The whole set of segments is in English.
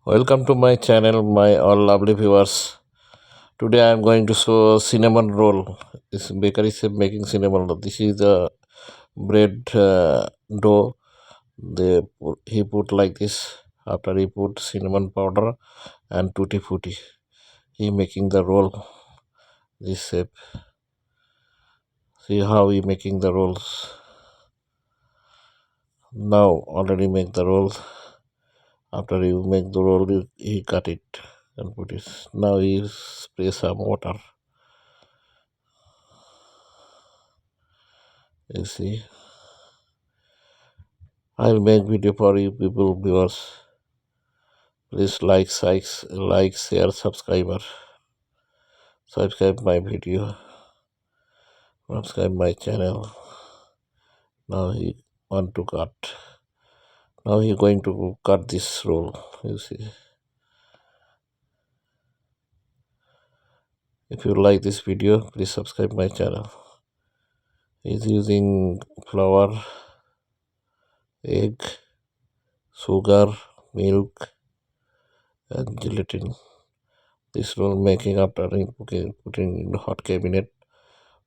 Welcome to my channel, my all lovely viewers. Today I am going to show cinnamon roll. This bakery is making cinnamon roll. This is the bread dough. He put like this. After he put cinnamon powder and tutti frutti, he making the roll. This shape. See how he making the rolls. Now already make the rolls. After you make the roll, he cut it and put it. Now he spray some water. You see, I'll make video for you people viewers. Please like, share, subscribe my video, subscribe my channel. Now he want to cut. Now he going to cut this roll. You see. If you like this video, please subscribe my channel. He's using flour, egg, sugar, milk, and gelatin. This roll making after putting in hot cabinet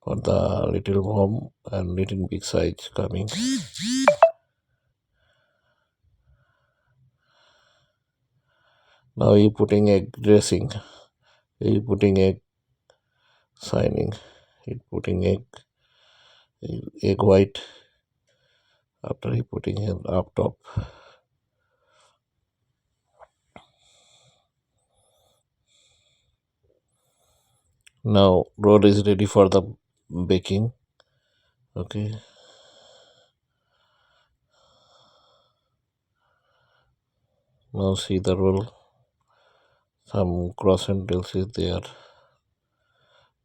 for the little home and little big size coming. Now he putting egg dressing. He putting egg signing. He putting egg white. After he putting it up top. Now roll is ready for the baking. Okay. Now see the roll. Some croissant dells is there.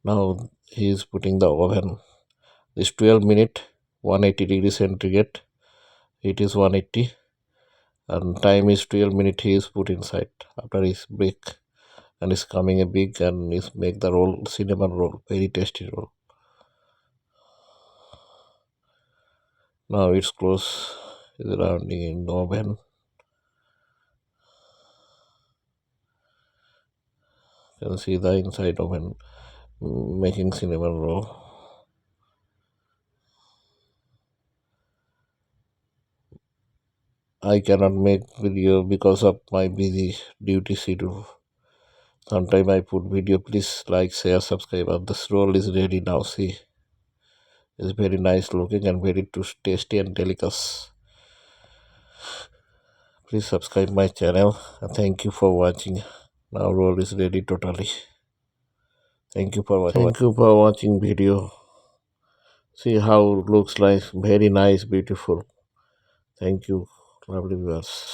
Now he is putting the oven. This 12-minute, 180 degrees centigrade. It is 180 and time is 12 minutes. He is put inside after his bake and is coming a big and is make the roll cinnamon roll, very tasty roll. Now it's close. Is rounding in the oven. You can see the inside oven making cinnamon roll. I cannot make video because of my busy duty schedule. Sometime I put video. Please like, share, subscribe. This roll is ready now. See, it's very nice looking and very tasty and delicious. Please subscribe my channel. Thank you for watching. Now roll is ready totally. Thank you for watching. Thank you for watching video. See how it looks like. Very nice, beautiful. Thank you, lovely viewers.